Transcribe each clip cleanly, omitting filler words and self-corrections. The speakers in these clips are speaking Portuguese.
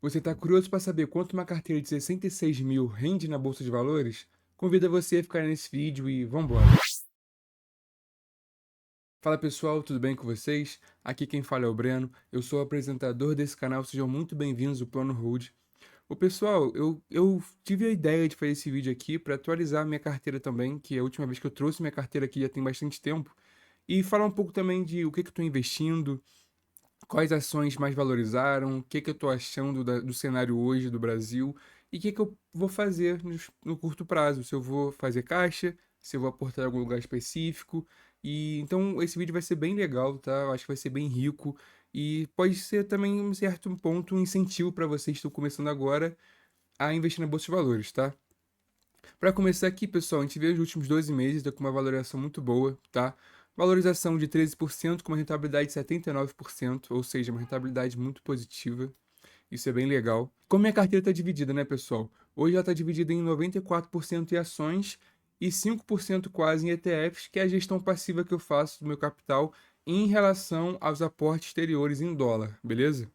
Você está curioso para saber quanto uma carteira de 66 mil rende na Bolsa de Valores? Convido você a ficar nesse vídeo e vambora. Fala pessoal, tudo bem com vocês? Aqui quem fala é o Breno, eu sou o apresentador desse canal, sejam muito bem-vindos ao Plano Hold. Ô pessoal, eu tive a ideia de fazer esse vídeo aqui para atualizar a minha carteira também, que é a última vez que eu trouxe minha carteira aqui já tem bastante tempo, e falar um pouco também de o que eu estou investindo, quais ações mais valorizaram, o que eu estou achando do cenário hoje do Brasil e o que eu vou fazer no curto prazo, se eu vou fazer caixa, se eu vou aportar em algum lugar específico. E então esse vídeo vai ser bem legal, tá? Eu acho que vai ser bem rico e pode ser também um certo ponto, um incentivo para vocês que estão começando agora a investir na Bolsa de Valores, tá? Para começar aqui, pessoal, a gente vê os últimos 12 meses tá com uma valorização muito boa, tá? Valorização de 13% com uma rentabilidade de 79%, ou seja, uma rentabilidade muito positiva. Isso é bem legal. Como minha carteira está dividida, né, pessoal? Hoje ela está dividida em 94% em ações e 5% quase em ETFs, que é a gestão passiva que eu faço do meu capital em relação aos aportes exteriores em dólar, beleza?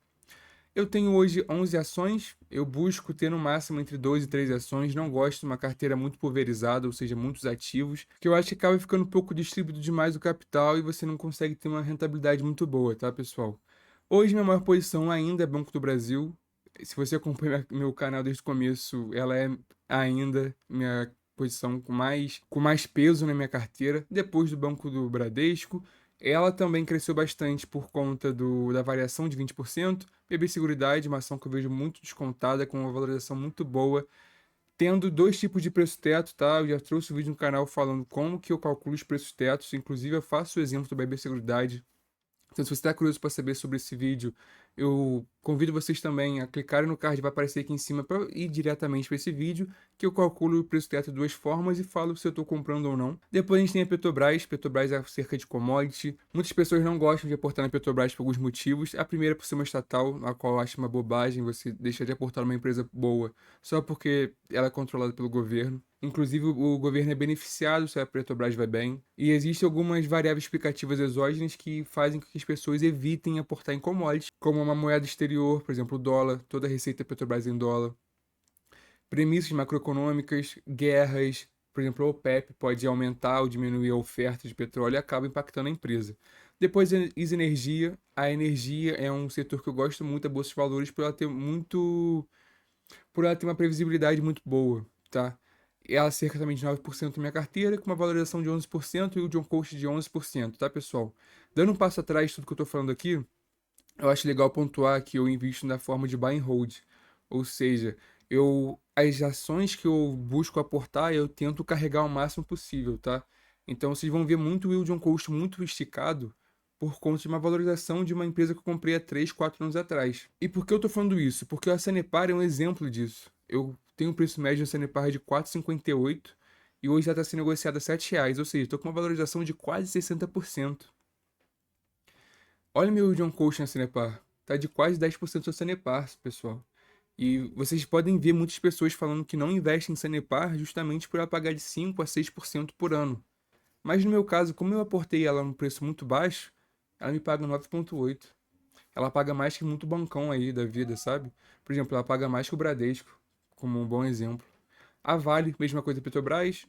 Eu tenho hoje 11 ações, eu busco ter no máximo entre 2 e 3 ações, não gosto de uma carteira muito pulverizada, ou seja, muitos ativos, que eu acho que acaba ficando um pouco distribuído demais o capital e você não consegue ter uma rentabilidade muito boa, tá, pessoal? Hoje minha maior posição ainda é Banco do Brasil. Se você acompanha meu canal desde o começo, ela é ainda minha posição com mais peso na minha carteira, depois do Banco do Bradesco. Ela também cresceu bastante por conta da variação de 20%. BB Seguridade, uma ação que eu vejo muito descontada, com uma valorização muito boa, tendo dois tipos de preço teto, tá? Eu já trouxe um vídeo no canal falando como que eu calculo os preços tetos, inclusive eu faço o exemplo do BB Seguridade. Então, se você está curioso para saber sobre esse vídeo, eu convido vocês também a clicarem no card, vai aparecer aqui em cima para ir diretamente para esse vídeo, que eu calculo o preço teto de duas formas e falo se eu estou comprando ou não. Depois a gente tem a Petrobras. Petrobras é acerca de commodity. Muitas pessoas não gostam de aportar na Petrobras por alguns motivos. A primeira é por ser uma estatal, a qual eu acho uma bobagem você deixar de aportar numa empresa boa só porque ela é controlada pelo governo. Inclusive, o governo é beneficiado se a Petrobras vai bem. E existem algumas variáveis explicativas exógenas que fazem com que as pessoas evitem aportar em commodities, como uma moeda exterior, por exemplo, o dólar, toda a receita da Petrobras em dólar. Premissas macroeconômicas, guerras, por exemplo, a OPEP pode aumentar ou diminuir a oferta de petróleo e acaba impactando a empresa. Depois, Is Energia. A energia é um setor que eu gosto muito da Bolsa de Valores por ela ter uma previsibilidade muito boa, tá? Ela cerca também de 9% da minha carteira, com uma valorização de 11% e o John Coast de 11%, tá, pessoal? Dando um passo atrás de tudo que eu tô falando aqui, eu acho legal pontuar que eu invisto na forma de buy and hold, ou seja, as ações que eu busco aportar, eu tento carregar o máximo possível, tá? Então vocês vão ver muito o John Coast muito esticado por conta de uma valorização de uma empresa que eu comprei há 3, 4 anos atrás. E por que eu tô falando isso? Porque a Sanepar é um exemplo disso. Eu tenho um preço médio da Sanepar de 4,58 e hoje ela está sendo negociada a R$ 7, ou seja, estou com uma valorização de quase 60%. Olha meu John Coach na Sanepar. Tá de quase 10% da Sanepar, pessoal. E vocês podem ver muitas pessoas falando que não investem em Sanepar justamente por ela pagar de 5 a 6% por ano. Mas no meu caso, como eu aportei ela num preço muito baixo, ela me paga 9,8. Ela paga mais que muito bancão aí da vida, sabe? Por exemplo, ela paga mais que o Bradesco, como um bom exemplo. A Vale, mesma coisa Petrobras.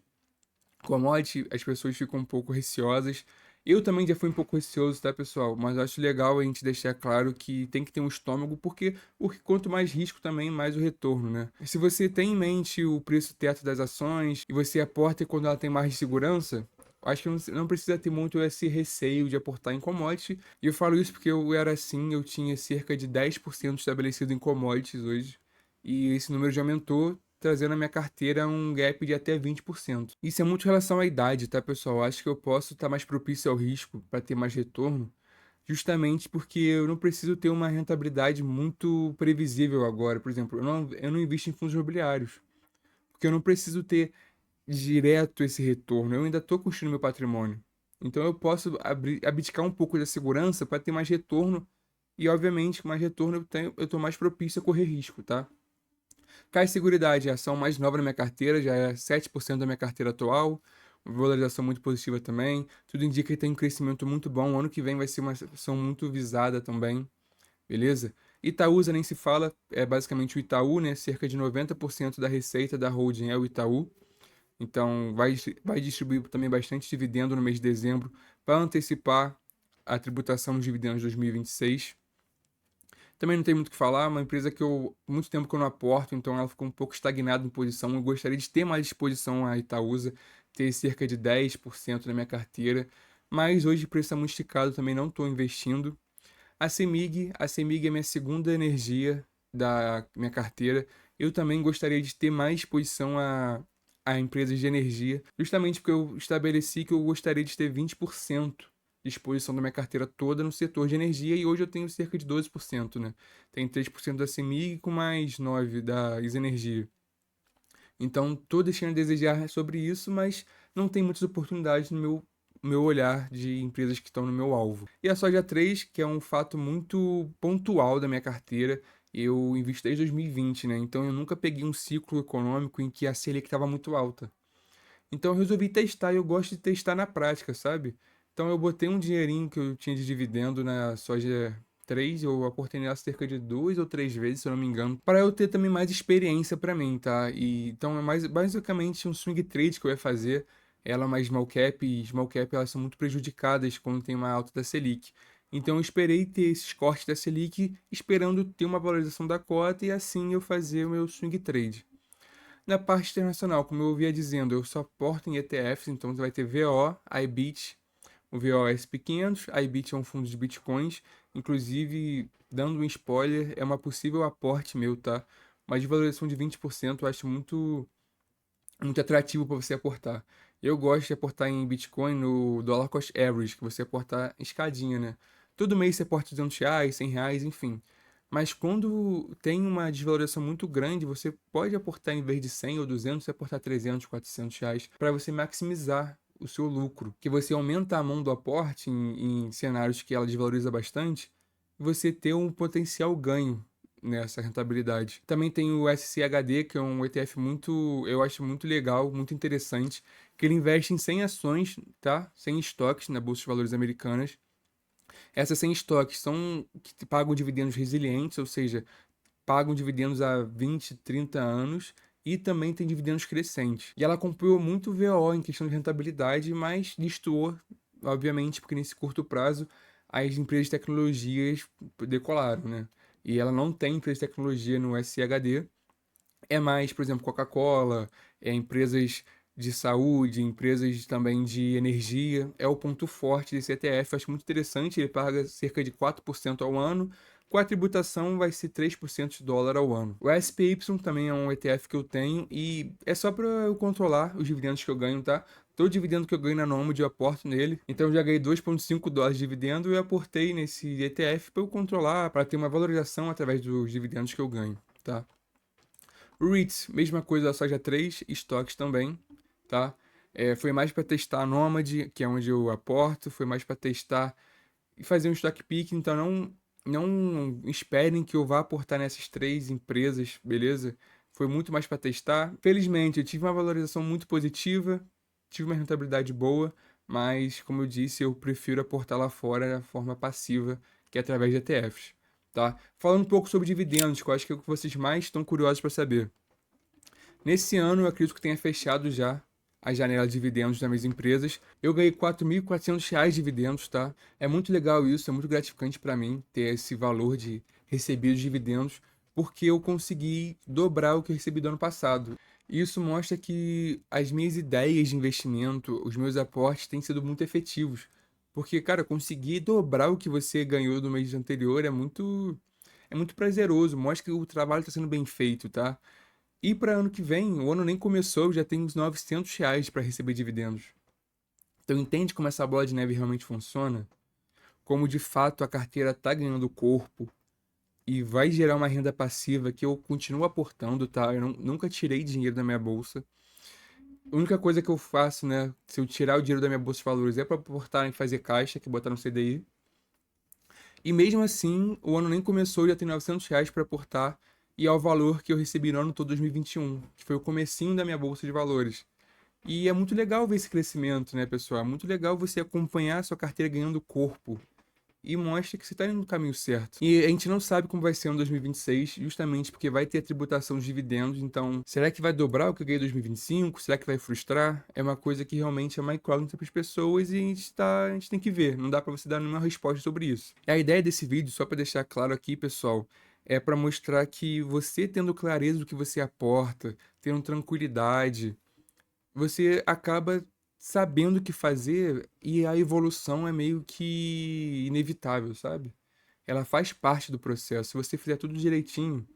Commodity, as pessoas ficam um pouco receosas. Eu também já fui um pouco receoso, tá, pessoal? Mas eu acho legal a gente deixar claro que tem que ter um estômago, porque quanto mais risco também, mais o retorno, né? Se você tem em mente o preço teto das ações e você aporta quando ela tem mais de segurança, acho que não precisa ter muito esse receio de aportar em commodity. E eu falo isso porque eu era assim, eu tinha cerca de 10% estabelecido em commodities hoje. E esse número já aumentou, trazendo na minha carteira um gap de até 20%. Isso é muito em relação à idade, tá, pessoal? Acho que eu posso estar mais propício ao risco para ter mais retorno, justamente porque eu não preciso ter uma rentabilidade muito previsível agora. Por exemplo, eu não invisto em fundos imobiliários, porque eu não preciso ter direto esse retorno. Eu ainda estou construindo meu patrimônio. Então eu posso abdicar um pouco da segurança para ter mais retorno. E, obviamente, com mais retorno eu estou mais propício a correr risco, tá? Caixa Seguridade é a ação mais nova na minha carteira, já é 7% da minha carteira atual, uma valorização muito positiva também. Tudo indica que tem um crescimento muito bom. O ano que vem vai ser uma ação muito visada também, beleza? Itaúsa nem se fala, é basicamente o Itaú, né? Cerca de 90% da receita da holding é o Itaú. Então, vai distribuir também bastante dividendo no mês de dezembro para antecipar a tributação dos dividendos de 2026. Também não tem muito o que falar, uma empresa que eu muito tempo que eu não aporto, então ela ficou um pouco estagnada em posição. Eu gostaria de ter mais exposição à Itaúsa, ter cerca de 10% na minha carteira, mas hoje o preço está muito esticado, também não estou investindo. A CEMIG é minha segunda energia da minha carteira. Eu também gostaria de ter mais exposição a empresas de energia, justamente porque eu estabeleci que eu gostaria de ter 20% de exposição da minha carteira toda no setor de energia e hoje eu tenho cerca de 12%, né? Tem 3% da CEMIG com mais 9% da Isenergia. Então, tô deixando a desejar sobre isso, mas não tem muitas oportunidades no meu olhar de empresas que estão no meu alvo. E a soja 3, que é um fato muito pontual da minha carteira, eu invisto desde 2020, né? Então eu nunca peguei um ciclo econômico em que a Selic estava muito alta. Então eu resolvi testar e eu gosto de testar na prática, sabe? Então eu botei um dinheirinho que eu tinha de dividendo na soja 3, eu aportei nela cerca de 2 ou 3 vezes, se eu não me engano, para eu ter também mais experiência para mim, tá? E então é mais basicamente um swing trade que eu ia fazer. Ela é uma small cap e small cap elas são muito prejudicadas quando tem uma alta da Selic. Então eu esperei ter esses cortes da Selic, esperando ter uma valorização da cota e assim eu fazer o meu swing trade. Na parte internacional, como eu ouvia dizendo, eu só aporto em ETFs, então você vai ter VO, IBIT, o VO é SP500, a IBIT é um fundo de bitcoins, inclusive, dando um spoiler, é uma possível aporte meu, tá? Uma desvalorização de 20% eu acho muito atrativo para você aportar. Eu gosto de aportar em Bitcoin no Dollar Cost Average, que você aportar em escadinha, né? Todo mês você aporta R$ 200, R$ 100, enfim. Mas quando tem uma desvalorização muito grande, você pode aportar em vez de 100 ou 200, você aportar 300, R$ 400 para você maximizar o seu lucro. Que você aumenta a mão do aporte em cenários que ela desvaloriza bastante, você ter um potencial ganho nessa rentabilidade. Também tem o SCHD, que é um ETF muito, eu acho muito legal, muito interessante, que ele investe em 100 ações, tá? 100 estoques na Bolsa de Valores americanas. Essas 100 estoques são que pagam dividendos resilientes, ou seja, pagam dividendos há 20, 30 anos e também tem dividendos crescentes. E ela acompanhou muito o VO em questão de rentabilidade, mas destoou, obviamente, porque nesse curto prazo as empresas de tecnologias decolaram, né? E ela não tem empresa de tecnologia no SCHD, é mais, por exemplo, Coca-Cola, empresas de saúde, empresas também de energia, é o ponto forte desse ETF. Eu acho muito interessante, ele paga cerca de 4% ao ano, com a tributação vai ser 3% de dólar ao ano. O SPY também é um ETF que eu tenho e é só para eu controlar os dividendos que eu ganho, tá? Todo dividendo que eu ganho na Nomad eu aporto nele. Então eu já ganhei 2,5 dólares de dividendo e eu aportei nesse ETF para eu controlar, para ter uma valorização através dos dividendos que eu ganho, tá? REITs, mesma coisa da soja 3, estoques também, tá? Foi mais para testar a Nomad, que é onde eu aporto, foi mais para testar e fazer um stock pick, então não esperem que eu vá aportar nessas três empresas, beleza? Foi muito mais para testar. Felizmente, eu tive uma valorização muito positiva, tive uma rentabilidade boa, mas como eu disse, eu prefiro aportar lá fora da forma passiva, que é através de ETFs, tá? Falando um pouco sobre dividendos, que eu acho que é o que vocês mais estão curiosos para saber. Nesse ano, eu acredito que tenha fechado já a janela de dividendos das minhas empresas. Eu ganhei R$ 4.400 de dividendos, tá? É muito legal isso, é muito gratificante para mim ter esse valor de recebidos dividendos, porque eu consegui dobrar o que eu recebi do ano passado. Isso mostra que as minhas ideias de investimento, os meus aportes têm sido muito efetivos. Porque, cara, conseguir dobrar o que você ganhou no mês anterior é muito prazeroso, mostra que o trabalho está sendo bem feito, tá? E para ano que vem, o ano nem começou, já tem uns R$ 900 para receber dividendos. Então entende como essa bola de neve realmente funciona? Como de fato a carteira está ganhando corpo e vai gerar uma renda passiva que eu continuo aportando, tá? Eu nunca tirei dinheiro da minha bolsa. A única coisa que eu faço, né, se eu tirar o dinheiro da minha bolsa de valores é para aportar em fazer caixa, que é botar no CDI. E mesmo assim, o ano nem começou, já tem R$ 900 para aportar e é o valor que eu recebi no ano todo 2021, que foi o comecinho da minha bolsa de valores. E é muito legal ver esse crescimento, né, pessoal? É muito legal você acompanhar a sua carteira ganhando corpo. e mostra que você está indo no caminho certo. E a gente não sabe como vai ser em 2026, justamente porque vai ter a tributação de dividendos, então será que vai dobrar o que eu ganhei em 2025? Será que vai frustrar? É uma coisa que realmente é uma incógnita para as pessoas e a gente tem que ver, não dá para você dar nenhuma resposta sobre isso. E a ideia desse vídeo, só para deixar claro aqui, pessoal, é para mostrar que você tendo clareza do que você aporta, tendo tranquilidade, você acaba sabendo o que fazer e a evolução é meio que inevitável, sabe? Ela faz parte do processo. Se você fizer tudo direitinho,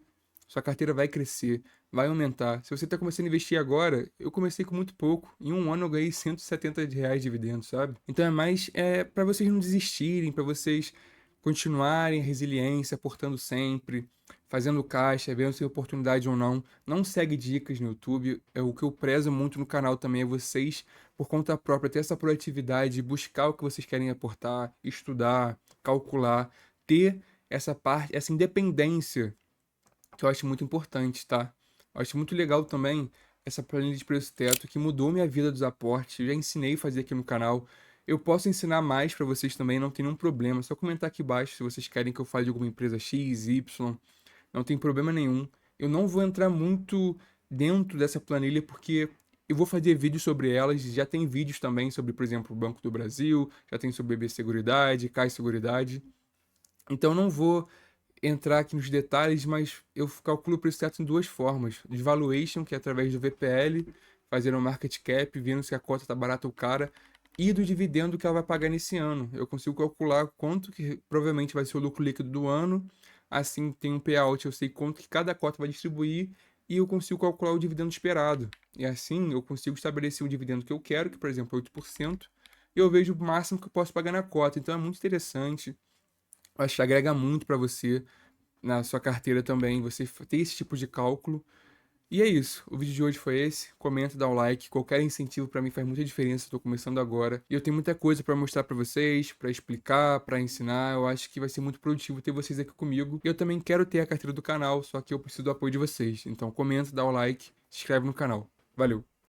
sua carteira vai crescer, vai aumentar. Se você está começando a investir agora, eu comecei com muito pouco. Em um ano eu ganhei R$ 170 de dividendos, sabe? Então é mais para vocês não desistirem, para vocês continuarem a resiliência, aportando sempre, fazendo caixa, vendo se tem oportunidade ou não. Não segue dicas no YouTube. É o que eu prezo muito no canal também é vocês, por conta própria, ter essa proatividade, buscar o que vocês querem aportar, estudar, calcular, ter essa parte, essa independência que eu acho muito importante, tá? Eu acho muito legal também essa planilha de preço teto que mudou minha vida dos aportes. Eu já ensinei a fazer aqui no canal. Eu posso ensinar mais para vocês também, não tem nenhum problema. É só comentar aqui embaixo se vocês querem que eu fale de alguma empresa X, Y. Não tem problema nenhum. Eu não vou entrar muito dentro dessa planilha porque eu vou fazer vídeos sobre elas. Já tem vídeos também sobre, por exemplo, o Banco do Brasil, já tem sobre BB Seguridade, Caixa Seguridade. Então eu não vou entrar aqui nos detalhes, mas eu calculo o preço certo em duas formas. De valuation, que é através do VPL, fazendo um market cap, vendo se a cota está barata ou cara, e do dividendo que ela vai pagar nesse ano. Eu consigo calcular quanto que provavelmente vai ser o lucro líquido do ano, assim tem um payout, eu sei quanto que cada cota vai distribuir, e eu consigo calcular o dividendo esperado. E assim eu consigo estabelecer o dividendo que eu quero, que por exemplo é 8%, e eu vejo o máximo que eu posso pagar na cota. Então é muito interessante. Eu acho que agrega muito para você na sua carteira também, você ter esse tipo de cálculo. E é isso, o vídeo de hoje foi esse. Comenta, dá um like, qualquer incentivo para mim faz muita diferença, estou começando agora. E eu tenho muita coisa para mostrar para vocês, para explicar, para ensinar. Eu acho que vai ser muito produtivo ter vocês aqui comigo. E eu também quero ter a carteira do canal, só que eu preciso do apoio de vocês. Então comenta, dá o like, se inscreve no canal. Valeu!